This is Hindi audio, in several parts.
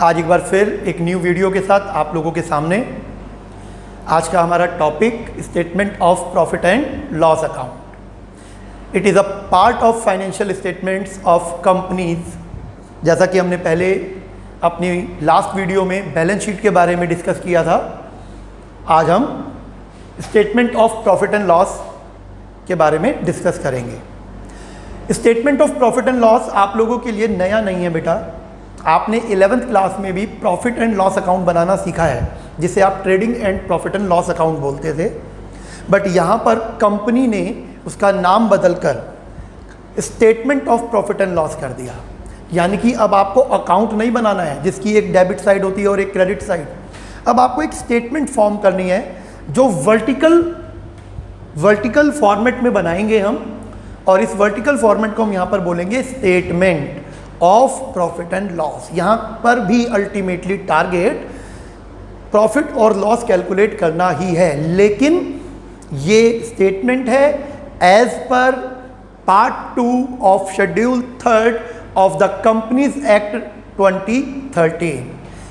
आज एक बार फिर एक न्यू वीडियो के साथ आप लोगों के सामने। आज का हमारा topic statement of profit and loss account. It is a part of financial statements of companies. जैसा कि हमने पहले अपनी लास्ट वीडियो में बैलेंस शीट के बारे में डिस्कस किया था, आज हम statement of profit and loss के बारे में डिस्कस करेंगे। Statement of profit and loss आप लोगों के लिए नया नहीं है बेटा। आपने 11th क्लास में भी प्रॉफिट एंड लॉस अकाउंट बनाना सीखा है, जिसे आप trading and profit and loss account बोलते थे। बट यहाँ पर कंपनी ने उसका नाम बदलकर statement of profit and loss कर दिया। यानी कि अब आपको अकाउंट नहीं बनाना है जिसकी एक डेबिट साइड होती है और एक क्रेडिट साइड। अब आपको एक स्टेटमेंट फॉर्म करनी है जो वर्टिकल फॉर्मेट में बनाएंगे हम, और इस वर्टिकल फॉर्मेट को हम यहाँ पर बोलेंगे statement of profit and loss. यहाँ पर भी अल्टीमेटली टारगेट प्रॉफिट और लॉस कैलकुलेट करना ही है, लेकिन ये स्टेटमेंट है as per part 2 of schedule 3 of the companies act 2013।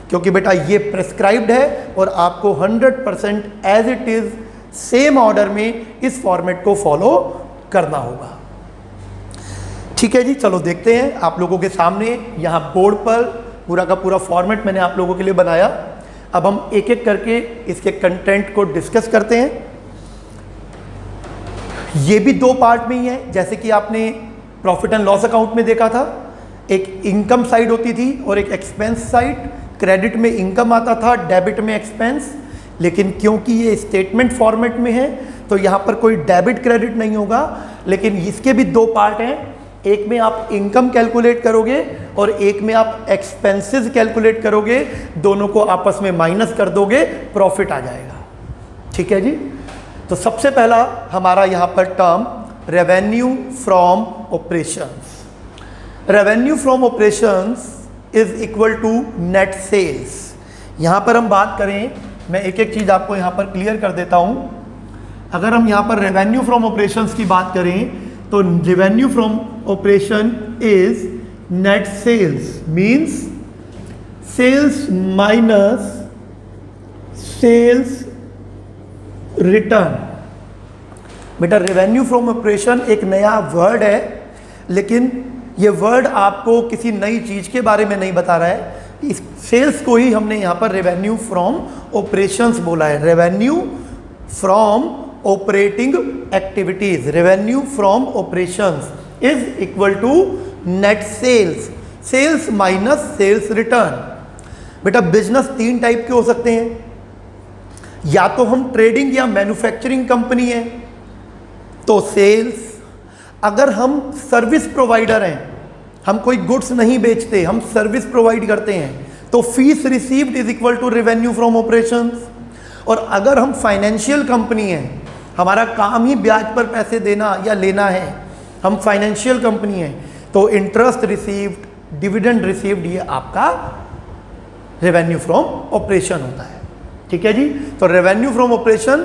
क्योंकि बेटा ये प्रेस्क्राइब्ड है और आपको 100% as it is same order में इस फॉर्मेट को फॉलो करना होगा। ठीक है जी, चलो देखते हैं। आप लोगों के सामने यहाँ बोर्ड पर पूरा का पूरा फॉर्मेट मैंने आप लोगों के लिए बनाया। अब हम एक एक करके इसके कंटेंट को डिस्कस करते हैं। ये भी 2 पार्ट में ही है, जैसे कि आपने प्रॉफिट एंड लॉस अकाउंट में देखा था। एक इनकम साइड होती थी और एक एक्सपेंस साइड। क्रेडिट में इनकम आता था, डेबिट में एक्सपेंस। लेकिन क्योंकि ये स्टेटमेंट फॉर्मेट में है तो यहाँ पर कोई डेबिट क्रेडिट नहीं होगा, लेकिन इसके भी 2 पार्ट हैं। एक में आप इनकम कैलकुलेट करोगे और एक में आप एक्सपेंसेस कैलकुलेट करोगे। दोनों को आपस में माइनस कर दोगे, प्रॉफिट आ जाएगा। ठीक है जी। तो सबसे पहला हमारा यहाँ पर term revenue from operations. Revenue from operations is equal to net sales. यहाँ पर हम बात करें, मैं एक एक चीज़ आपको यहाँ पर क्लियर कर देता हूँ। अगर हम यहाँ पर रेवेन्यू फ्रॉम ऑपरेशंस की बात करें तो revenue from operation is net sales, means sales minus sales return. बेटा रेवेन्यू फ्रॉम ऑपरेशन एक नया वर्ड है, लेकिन ये वर्ड आपको किसी नई चीज़ के बारे में नहीं बता रहा है। इस सेल्स को ही हमने यहाँ पर रेवेन्यू फ्रॉम ऑपरेशंस बोला है। Revenue from operating activities, revenue from operations is equal to net sales, sales minus sales return. बेटा बिजनेस 3 टाइप के हो सकते हैं। या तो हम ट्रेडिंग या मैन्युफैक्चरिंग कंपनी है तो सेल्स। अगर हम सर्विस प्रोवाइडर हैं, हम कोई गुड्स नहीं बेचते, हम सर्विस प्रोवाइड करते हैं, तो fees received is equal to revenue from operations. और अगर हम फाइनेंशियल कंपनी हैं, हमारा काम ही ब्याज पर पैसे देना या लेना है, हम फाइनेंशियल कंपनी हैं, तो इंटरेस्ट रिसीव्ड, डिविडेंड रिसीव्ड, ये आपका रेवेन्यू फ्रॉम ऑपरेशन होता है। ठीक है जी। तो रेवेन्यू फ्रॉम ऑपरेशन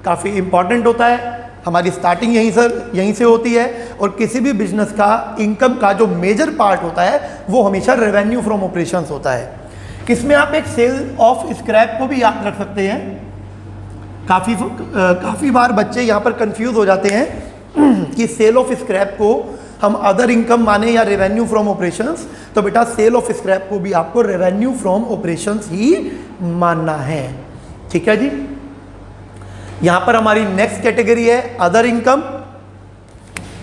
काफ़ी इंपॉर्टेंट होता है। हमारी स्टार्टिंग यहीं से होती है, और किसी भी बिजनेस का इनकम का जो मेजर पार्ट होता है वो हमेशा रेवेन्यू फ्रॉम ऑपरेशंस होता है। किसमें आप एक सेल ऑफ स्क्रैप को भी याद रख सकते हैं। काफ़ी बार बच्चे यहाँ पर कंफ्यूज हो जाते हैं कि सेल ऑफ स्क्रैप को हम अदर इनकम माने या रेवेन्यू फ्रॉम ऑपरेशंस। तो बेटा सेल ऑफ स्क्रैप को भी आपको रेवेन्यू फ्रॉम ऑपरेशंस ही मानना है। ठीक है जी। यहाँ पर हमारी नेक्स्ट कैटेगरी है अदर इनकम।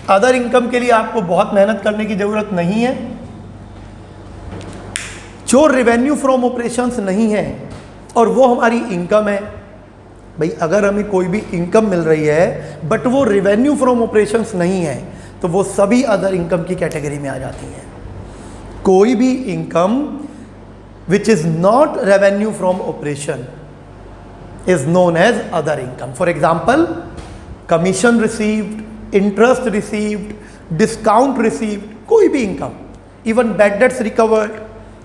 अदर इनकम के लिए आपको बहुत मेहनत करने की ज़रूरत नहीं है। जो रेवेन्यू फ्रॉम ऑपरेशंस नहीं है और वो हमारी इनकम है। भाई अगर हमें कोई भी इनकम मिल रही है बट वो रेवेन्यू फ्रॉम ऑपरेशंस नहीं है तो वो सभी अदर इनकम की कैटेगरी में आ जाती हैं। कोई भी income which is not revenue from operation is known as other income. For example, commission received, interest received, discount received, कोई भी income, even bad debts recovered,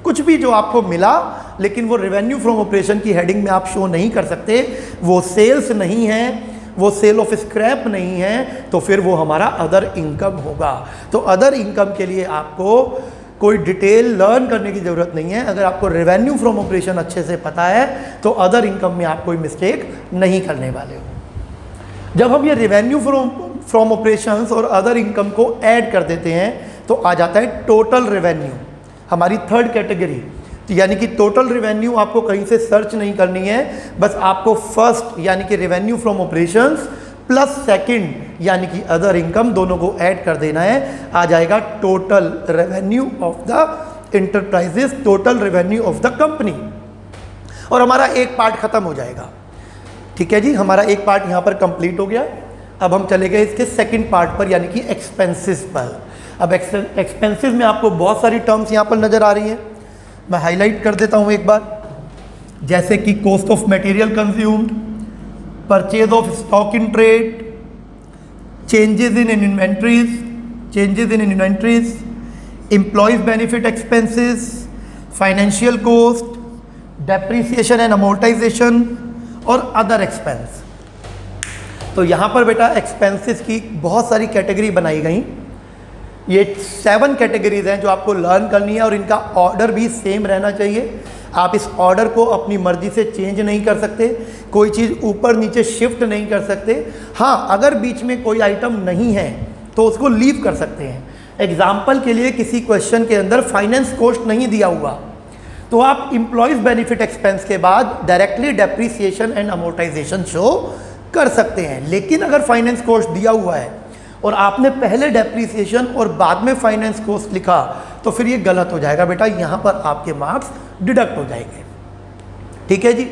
कुछ भी जो आपको मिला लेकिन वो रेवेन्यू फ्रॉम ऑपरेशन की हेडिंग में आप शो नहीं कर सकते, वो सेल्स नहीं है, वो सेल ऑफ स्क्रैप नहीं है, तो फिर वो हमारा अदर इनकम होगा। तो अदर इनकम के लिए आपको कोई डिटेल लर्न करने की ज़रूरत नहीं है। अगर आपको रेवेन्यू फ्रॉम ऑपरेशन अच्छे से पता है तो अदर इनकम में आप कोई मिस्टेक नहीं करने वाले हो। जब हम ये रेवेन्यू फ्रॉम ऑपरेशंस और अदर इनकम को ऐड कर देते हैं तो आ जाता है टोटल रेवेन्यू, हमारी थर्ड कैटेगरी। तो यानी कि टोटल रेवेन्यू आपको कहीं से सर्च नहीं करनी है, बस आपको फर्स्ट यानी कि revenue from operations plus second यानी कि अदर इनकम दोनों को ऐड कर देना है। आ जाएगा total revenue of the enterprises, total revenue of the company, और हमारा एक पार्ट खत्म हो जाएगा। ठीक है जी, हमारा एक पार्ट यहाँ पर कंप्लीट हो गया। अब हम चले गए इसके सेकंड पार्ट पर यानी कि एक्सपेंसेस पर। अब एक्सपेंसेस में आपको बहुत सारी टर्म्स यहाँ पर नज़र आ रही हैं, मैं हाईलाइट कर देता हूँ एक बार, जैसे कि cost of material consumed, purchase of stock in trade, changes in inventories, employees benefit expenses, financial cost, depreciation and amortisation और अदर एक्सपेंस। तो यहाँ पर बेटा एक्सपेंसेस की बहुत सारी कैटेगरी बनाई गई। ये 7 कैटेगरीज हैं जो आपको लर्न करनी है और इनका ऑर्डर भी सेम रहना चाहिए। आप इस ऑर्डर को अपनी मर्जी से चेंज नहीं कर सकते, कोई चीज़ ऊपर नीचे शिफ्ट नहीं कर सकते। हाँ, अगर बीच में कोई आइटम नहीं है तो उसको लीव कर सकते हैं। एग्जाम्पल के लिए किसी क्वेश्चन के अंदर फाइनेंस कॉस्ट नहीं दिया हुआ तो आप एम्प्लॉयज़ बेनिफिट एक्सपेंस के बाद directly depreciation and amortisation show कर सकते हैं। लेकिन अगर फाइनेंस कॉस्ट दिया हुआ है और आपने पहले डेप्रिसिएशन और बाद में फाइनेंस कॉस्ट लिखा तो फिर ये गलत हो जाएगा बेटा, यहाँ पर आपके मार्क्स डिडक्ट हो जाएंगे। ठीक है जी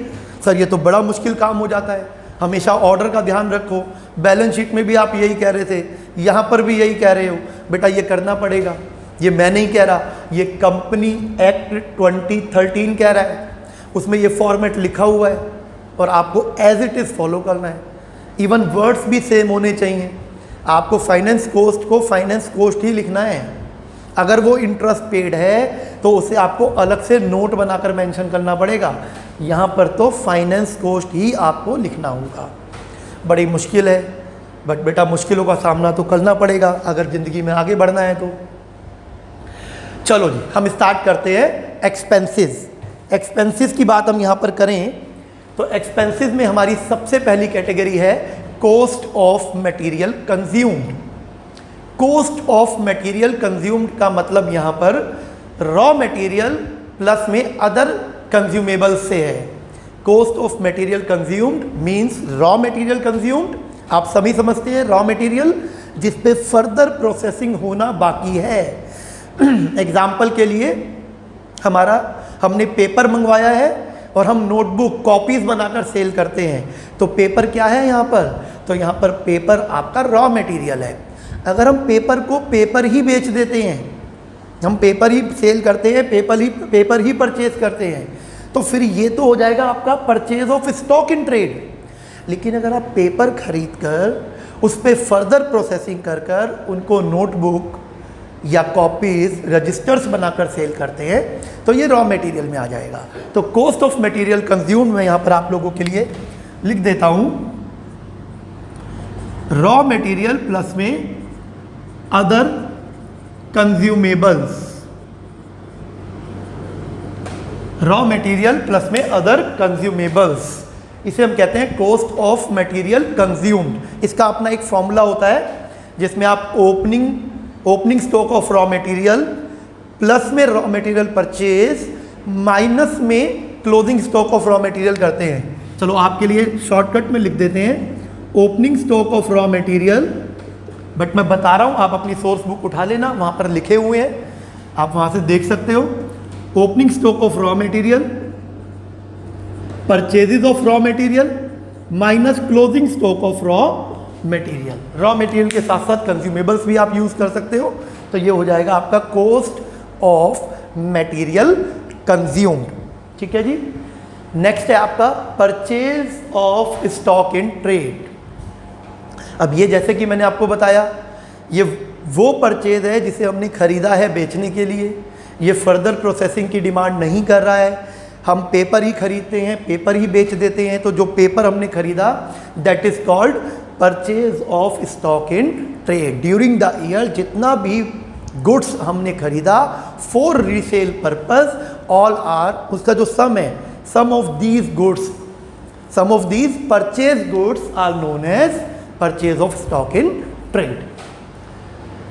सर, ये तो बड़ा मुश्किल काम हो जाता है। हमेशा ऑर्डर का ध्यान रखो। बैलेंस शीट में भी आप यही कह रहे थे, यहाँ पर भी यही कह रहे हो बेटा, ये करना पड़ेगा। ये मैं नहीं कह रहा, ये कंपनी एक्ट 2013 कह रहा है, उसमें ये फॉर्मेट लिखा हुआ है और आपको एज इट इज़ फॉलो करना है। इवन वर्ड्स भी सेम होने चाहिए। आपको फाइनेंस कॉस्ट को फाइनेंस कॉस्ट ही लिखना है। अगर वो इंटरेस्ट पेड है तो उसे आपको अलग से नोट बनाकर मेंशन करना पड़ेगा। यहाँ पर तो फाइनेंस कॉस्ट ही आपको लिखना होगा। बड़ी मुश्किल है, बट बेटा मुश्किलों का सामना तो करना पड़ेगा अगर ज़िंदगी में आगे बढ़ना है तो। चलो जी, हम स्टार्ट करते हैं एक्सपेंसेस। एक्सपेंसेस की बात हम यहाँ पर करें तो एक्सपेंसेस में हमारी सबसे पहली कैटेगरी है cost of material consumed. Cost of material consumed का मतलब यहाँ पर रॉ मटेरियल प्लस में अदर कंज्यूमेबल्स से है। Cost of material consumed means raw material consumed, आप सभी समझते हैं, रॉ मटेरियल जिस पे फर्दर प्रोसेसिंग होना बाकी है। एग्जाम्पल के लिए हमने पेपर मंगवाया है और हम नोटबुक कॉपीज़ बनाकर सेल करते हैं, तो पेपर क्या है यहाँ पर? तो यहाँ पर पेपर आपका रॉ मटेरियल है। अगर हम पेपर को पेपर ही बेच देते हैं, हम पेपर ही सेल करते हैं, पेपर ही परचेज करते हैं, तो फिर ये तो हो जाएगा आपका purchase of stock in trade. लेकिन अगर आप पेपर खरीद कर उस पर फर्दर प्रोसेसिंग कर उनको नोटबुक या कॉपीज़ रजिस्टर्स बनाकर सेल करते हैं तो ये रॉ मटेरियल में आ जाएगा। तो कॉस्ट ऑफ मटेरियल कंज्यूम्ड मैं यहाँ पर आप लोगों के लिए लिख देता हूँ, रॉ मटेरियल प्लस में other consumables. Raw material plus में अदर कंज्यूमेबल्स, इसे हम कहते हैं कॉस्ट ऑफ मटेरियल कंज्यूम्ड। इसका अपना एक फॉर्मूला होता है जिसमें आप opening stock of raw material plus में रॉ मटेरियल परचेज माइनस में closing stock of raw material करते हैं। चलो आपके लिए शॉर्टकट में लिख देते हैं opening stock of raw material, but मैं बता रहा हूँ आप अपनी सोर्स बुक उठा लेना, वहाँ पर लिखे हुए हैं, आप वहाँ से देख सकते हो। Opening stock of raw material, purchases of raw material minus closing stock of raw material. Raw material के साथ साथ कंज्यूमेबल्स भी आप यूज़ कर सकते हो, तो ये हो जाएगा आपका कॉस्ट ऑफ मटेरियल कंज्यूम्ड। ठीक है जी। नेक्स्ट है आपका purchase of stock in trade. अब ये जैसे कि मैंने आपको बताया, ये वो परचेज है जिसे हमने खरीदा है बेचने के लिए, ये फर्दर प्रोसेसिंग की डिमांड नहीं कर रहा है। हम पेपर ही खरीदते हैं, पेपर ही बेच देते हैं, तो जो पेपर हमने खरीदा that is called purchase of stock in trade. During the year जितना भी गुड्स हमने खरीदा for resale purpose, all are, उसका जो सम है, sum of these goods, sum of these purchase goods are known as purchase of stock in trade.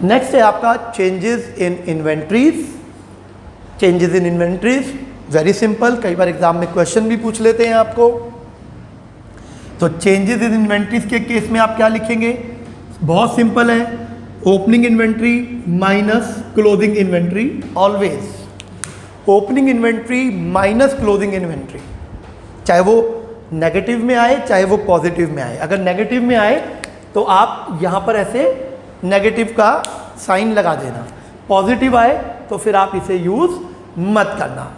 Next है आपका changes in inventories. Changes in inventories very simple, कई बार एग्जाम में क्वेश्चन भी पूछ लेते हैं आपको। तो चेंजेस इन इन्वेंट्रीज के केस में आप क्या लिखेंगे, बहुत सिंपल है, opening inventory minus closing inventory, always opening inventory minus closing inventory, चाहे वो नेगेटिव में आए चाहे वो पॉजिटिव में आए। अगर नेगेटिव में आए तो आप यहाँ पर ऐसे नेगेटिव का साइन लगा देना, पॉजिटिव आए तो फिर आप इसे यूज़ मत करना।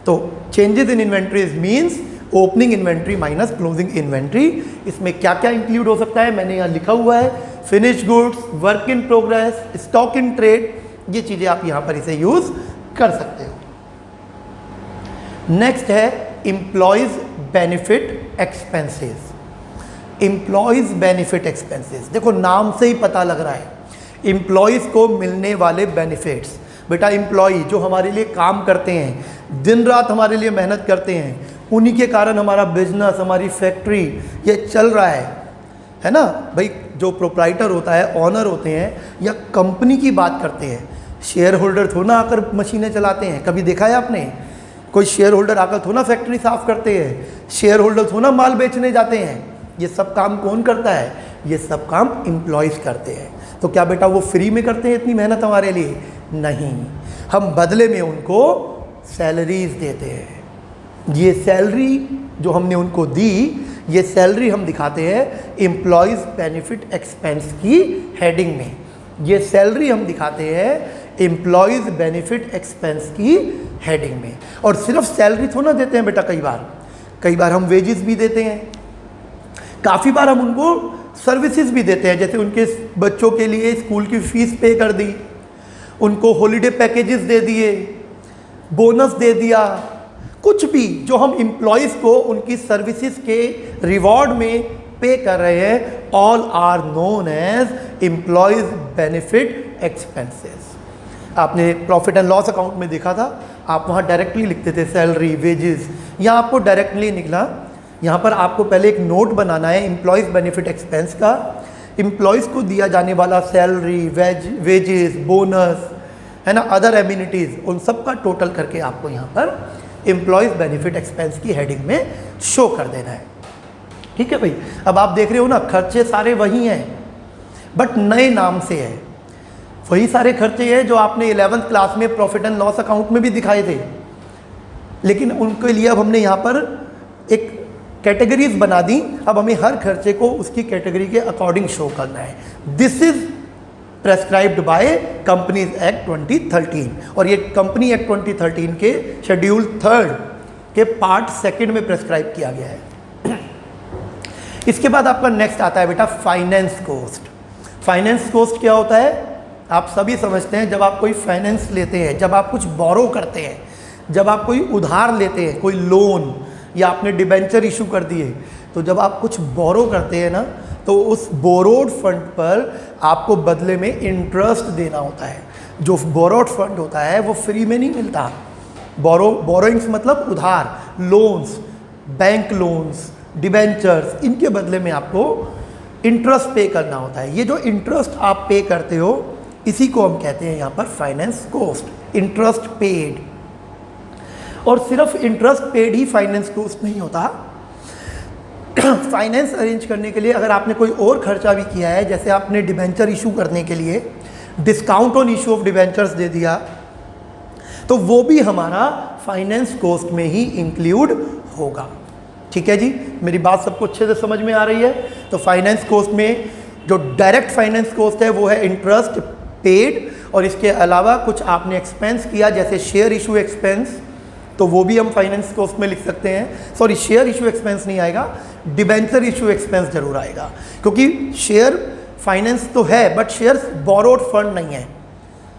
तो changes in inventories means opening inventory minus closing inventory. इसमें क्या क्या इंक्लूड हो सकता है मैंने यहाँ लिखा हुआ है, finish goods, work in progress, stock in trade, ये चीज़ें आप यहाँ पर इसे यूज़ कर सकते हो। नेक्स्ट है employees benefit expenses. Employees benefit expenses, देखो नाम से ही पता लग रहा है एम्प्लॉयज़ को मिलने वाले बेनिफिट्स। बेटा एम्प्लॉय जो हमारे लिए काम करते हैं, दिन रात हमारे लिए मेहनत करते हैं, उन्हीं के कारण हमारा बिजनेस, हमारी फैक्ट्री ये चल रहा है ना भाई। जो प्रोप्राइटर होता है, ऑनर होते हैं या कंपनी की बात करते हैं, शेयर होल्डर थोड़ा ना आकर मशीनें चलाते हैं, कभी देखा है आपने? कोई शेयर होल्डर आकर थोड़ा ना फैक्ट्री साफ करते हैं, शेयर होल्डर थोड़ा ना माल बेचने जाते हैं। ये सब काम कौन करता है? ये सब काम एम्प्लॉयज़ करते हैं। तो क्या बेटा वो फ्री में करते हैं इतनी मेहनत हमारे लिए? नहीं, हम बदले में उनको सैलरीज देते हैं। ये सैलरी जो हमने उनको दी, ये सैलरी हम दिखाते हैं एम्प्लॉयज़ बेनिफिट एक्सपेंस की हेडिंग में। ये सैलरी हम दिखाते हैं एम्प्लॉयज़ बेनिफिट एक्सपेंस की हेडिंग में। और सिर्फ सैलरी थोड़ा ना देते हैं बेटा, कई बार हम वेजेस भी देते हैं, काफ़ी बार हम उनको सर्विसेज भी देते हैं। जैसे उनके बच्चों के लिए स्कूल की फ़ीस पे कर दी, उनको हॉलीडे पैकेजेस दे दिए, बोनस दे दिया, कुछ भी जो हम एम्प्लॉयज़ को उनकी सर्विसेज के रिवॉर्ड में पे कर रहे हैं, all are known as employees benefit expenses. आपने प्रॉफिट एंड लॉस अकाउंट में देखा था, आप वहाँ डायरेक्टली लिखते थे सैलरी, वेजेस, यहाँ आपको डायरेक्टली निकला। यहाँ पर आपको पहले एक नोट बनाना है एम्प्लॉयज़ बेनिफिट एक्सपेंस का, एम्प्लॉयज़ को दिया जाने वाला सैलरी, वेजेस, बोनस है ना, अदर एमिनिटीज़, उन सब का टोटल करके आपको यहाँ पर एम्प्लॉयज़ बेनिफिट एक्सपेंस की हेडिंग में शो कर देना है। ठीक है भाई। अब आप देख रहे हो ना, खर्चे सारे वही हैं बट नए नाम से है। वही सारे खर्चे हैं जो आपने 11th क्लास में प्रॉफिट एंड लॉस अकाउंट में भी दिखाए थे, लेकिन उनके लिए अब हमने यहाँ पर एक कैटेगरीज बना दी। अब हमें हर खर्चे को उसकी कैटेगरी के अकॉर्डिंग शो करना है। This is prescribed by companies act 2013, और ये कंपनी एक्ट 2013 के शेड्यूल 3 के पार्ट 2 में प्रेस्क्राइब किया गया है। इसके बाद आपका नेक्स्ट आता है बेटा फाइनेंस कॉस्ट। फाइनेंस कॉस्ट क्या होता है? आप सभी समझते हैं, जब आप कोई फाइनेंस लेते हैं, जब आप कुछ बोरो करते हैं, जब आप कोई उधार लेते हैं, कोई लोन या आपने डिबेंचर इशू कर दिए, तो जब आप कुछ बोरो करते हैं ना, तो उस बोरोड फंड पर आपको बदले में इंटरेस्ट देना होता है। जो बोरोड फंड होता है वो फ्री में नहीं मिलता। बोरोइंग्स मतलब उधार, लोन्स, बैंक लोन्स, डिबेंचर्स, इनके बदले में आपको इंटरेस्ट पे करना होता है। ये जो इंटरेस्ट आप पे करते हो, इसी को हम कहते हैं यहाँ पर फाइनेंस कॉस्ट, इंटरेस्ट पेड। और सिर्फ इंटरेस्ट पेड ही फाइनेंस कॉस्ट नहीं होता। फाइनेंस अरेंज करने के लिए अगर आपने कोई और खर्चा भी किया है, जैसे आपने डिबेंचर इशू करने के लिए discount on issue of debentures दे दिया, तो वो भी हमारा फाइनेंस कॉस्ट में ही इंक्लूड होगा। ठीक है जी, मेरी बात सबको अच्छे से समझ में आ रही है? तो फाइनेंस कॉस्ट में जो डायरेक्ट फाइनेंस कॉस्ट है वो है इंटरेस्ट पेड, और इसके अलावा कुछ आपने एक्सपेंस किया जैसे शेयर इशू एक्सपेंस, तो वो भी हम फाइनेंस कॉस्ट में लिख सकते हैं। सॉरी, शेयर इशू एक्सपेंस नहीं आएगा, डिबेंचर इशू एक्सपेंस जरूर आएगा, क्योंकि शेयर फाइनेंस तो है बट शेयर्स बोरोड फंड नहीं है।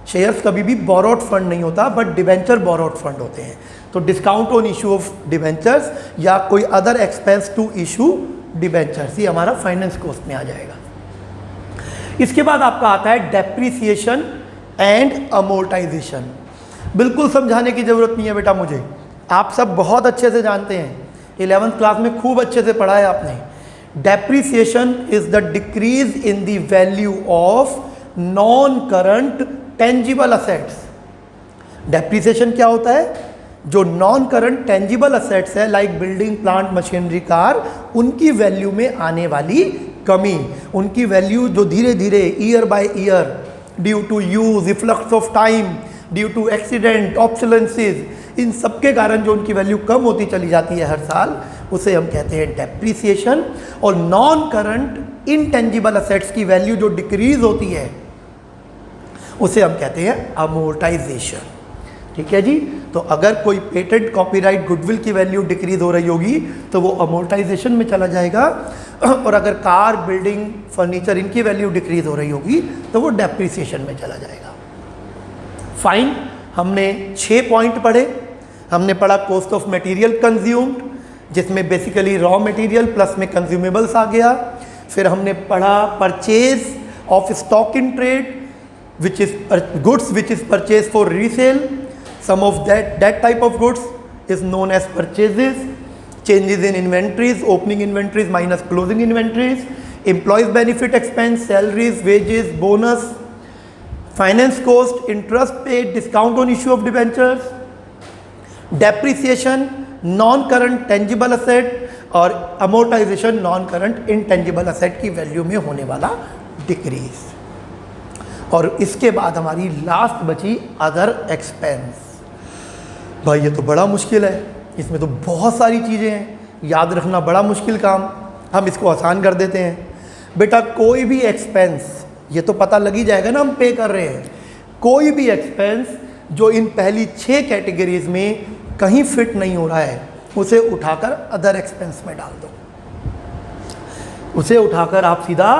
शेयर्स कभी भी बोरोड फंड नहीं होता, बट डिबेंचर बोरोड फंड होते हैं। तो discount on issue of debentures या कोई other expense to issue debentures, ये हमारा फाइनेंस कॉस्ट में आ जाएगा। इसके बाद आपका आता है डेप्रीसिएशन एंड अमोर्टाइजेशन। बिल्कुल समझाने की ज़रूरत नहीं है बेटा मुझे, आप सब बहुत अच्छे से जानते हैं, 11th क्लास में खूब अच्छे से पढ़ा है आपने। Depreciation is the decrease in the value of non current tangible assets. Depreciation क्या होता है? जो नॉन करंट टेंजिबल असेट्स है like building, plant, machinery, car, उनकी वैल्यू में आने वाली कमी, उनकी वैल्यू जो धीरे धीरे year by year due to use, efflux of time, due to accident, obsolescence, इन सब के कारण जो उनकी वैल्यू कम होती चली जाती है हर साल, उसे हम कहते हैं डेप्रिसिएशन। और नॉन करंट इनटेंजिबल असेट्स की वैल्यू जो डिक्रीज होती है उसे हम कहते हैं अमोर्टाइजेशन। ठीक है जी। तो अगर कोई पेटेंट, कॉपीराइट, गुडविल की वैल्यू डिक्रीज हो रही होगी तो वो अमोर्टाइजेशन में चला जाएगा, और अगर कार, बिल्डिंग, फर्नीचर, इनकी वैल्यू डिक्रीज हो रही होगी तो वो डेप्रिसिएशन में चला जाएगा। फाइन, हमने 6 पॉइंट पढ़े। हमने पढ़ा कॉस्ट ऑफ मटेरियल कंज्यूम्ड, जिसमें बेसिकली रॉ मटेरियल प्लस में कंज्यूमेबल्स आ गया। फिर हमने पढ़ा purchase of stock in trade which is goods which is purchased for resale. Some of that type of goods is known as purchases. Changes in inventories, opening inventories minus closing inventories, employees benefit expense, salaries, wages, bonus, finance cost, interest paid, discount on issue of debentures, depreciation, non-current tangible asset, और amortization non-current intangible asset की वैल्यू में होने वाला डिक्रीज। और इसके बाद हमारी लास्ट बची अदर एक्सपेंस। भाई ये तो बड़ा मुश्किल है, इसमें तो बहुत सारी चीज़ें हैं, याद रखना बड़ा मुश्किल काम। हम इसको आसान कर देते हैं। बेटा कोई भी एक्सपेंस, ये तो पता लग ही जाएगा ना हम पे कर रहे हैं, कोई भी एक्सपेंस जो इन पहली 6 कैटेगरीज में कहीं फिट नहीं हो रहा है उसे उठाकर अदर एक्सपेंस में डाल दो। उसे उठाकर आप सीधा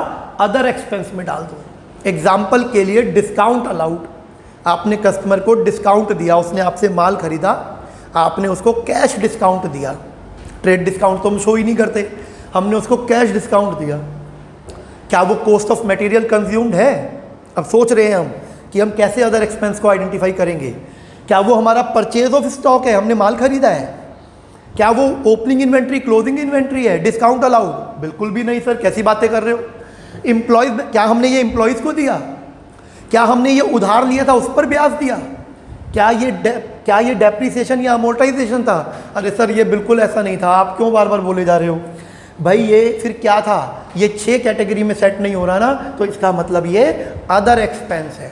अदर एक्सपेंस में डाल दो। एग्जाम्पल के लिए डिस्काउंट अलाउड, आपने कस्टमर को डिस्काउंट दिया, उसने आपसे माल खरीदा, आपने उसको कैश डिस्काउंट दिया। ट्रेड डिस्काउंट तो हम शो ही नहीं करते, हमने उसको कैश डिस्काउंट दिया। क्या वो कॉस्ट ऑफ मटेरियल कंज्यूम्ड है? अब सोच रहे हैं हम कि हम कैसे अदर एक्सपेंस को आइडेंटिफाई करेंगे। क्या वो हमारा परचेज ऑफ स्टॉक है, हमने माल खरीदा है? क्या वो ओपनिंग इन्वेंट्री, क्लोजिंग इन्वेंट्री है? Discount allowed? बिल्कुल भी नहीं सर, कैसी बातें कर रहे हो। एम्प्लॉयज़, क्या हमने ये एम्प्लॉयज़ को दिया? क्या हमने ये उधार लिया था उस पर ब्याज दिया? क्या ये डेप्रिसिएशन या अमोर्टाइजेशन था? अरे सर ये बिल्कुल ऐसा नहीं था, आप क्यों बार बार बोले जा रहे हो? भाई ये फिर क्या था? ये 6 कैटेगरी में सेट नहीं हो रहा ना, तो इसका मतलब ये अदर एक्सपेंस है।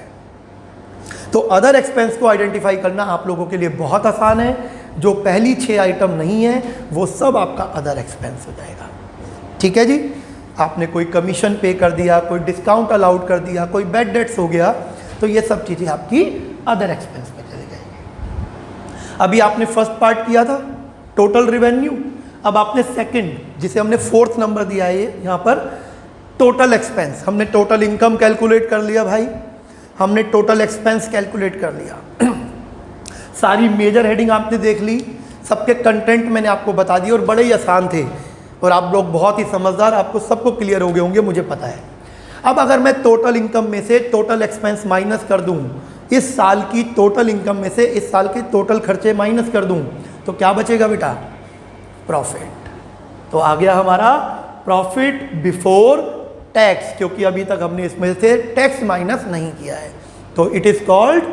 तो अदर एक्सपेंस को आइडेंटिफाई करना आप लोगों के लिए बहुत आसान है। जो पहली 6 आइटम नहीं है वो सब आपका अदर एक्सपेंस हो जाएगा। ठीक है जी। आपने कोई कमीशन पे कर दिया, कोई डिस्काउंट अलाउड कर दिया, कोई बैड डेट्स हो गया, तो ये सब चीज़ें आपकी अदर एक्सपेंस में चली जाएंगी। अभी आपने फर्स्ट पार्ट किया था टोटल रिवेन्यू, अब आपने सेकंड, जिसे हमने 4th नंबर दिया है यहाँ पर, टोटल एक्सपेंस। हमने टोटल इनकम कैलकुलेट कर लिया भाई, हमने टोटल एक्सपेंस कैलकुलेट कर लिया। सारी मेजर हेडिंग आपने देख ली, सबके कंटेंट मैंने आपको बता दिए और बड़े ही आसान थे, और आप लोग बहुत ही समझदार, आपको सबको क्लियर हो गए होंगे, मुझे पता है। अब अगर मैं टोटल इनकम में से टोटल एक्सपेंस माइनस कर दूं, इस साल की टोटल इनकम में से इस साल के टोटल खर्चे माइनस कर दूं, तो क्या बचेगा बेटा? प्रॉफिट। तो आ गया हमारा प्रॉफिट बिफोर टैक्स, क्योंकि अभी तक हमने इसमें से टैक्स माइनस नहीं किया है, तो it is called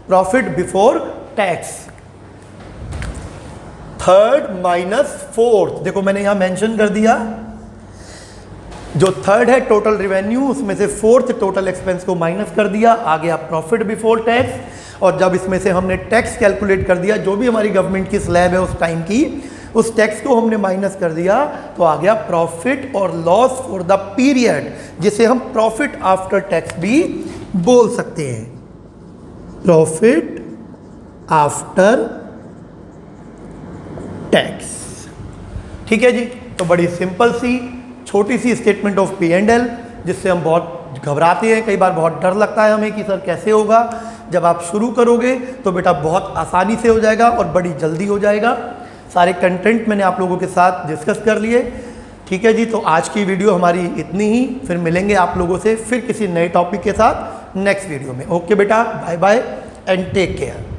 profit before tax. 3rd minus 4th, देखो मैंने यहां मेंशन कर दिया, जो 3rd है टोटल रिवेन्यू, उसमें से 4th टोटल एक्सपेंस को माइनस कर दिया, आ गया प्रॉफिट बिफोर टैक्स। और जब इसमें से हमने टैक्स कैलकुलेट कर दिया, जो भी हमारी गवर्नमेंट की स्लैब है उस टाइम की, उस टैक्स को हमने माइनस कर दिया, तो आ गया प्रॉफिट और लॉस फॉर द पीरियड, जिसे हम प्रॉफिट आफ्टर टैक्स भी बोल सकते हैं। Profit after tax. ठीक है जी। तो बड़ी सिंपल सी छोटी सी स्टेटमेंट ऑफ P&L, जिससे हम बहुत घबराते हैं, कई बार बहुत डर लगता है हमें कि सर कैसे होगा। जब आप शुरू करोगे तो बेटा बहुत आसानी से हो जाएगा और बड़ी जल्दी हो जाएगा। सारे कंटेंट मैंने आप लोगों के साथ डिस्कस कर लिए। ठीक है जी, तो आज की वीडियो हमारी इतनी ही, फिर मिलेंगे आप लोगों से फिर किसी नए टॉपिक के साथ नेक्स्ट वीडियो में। ओके बेटा, bye bye and take care.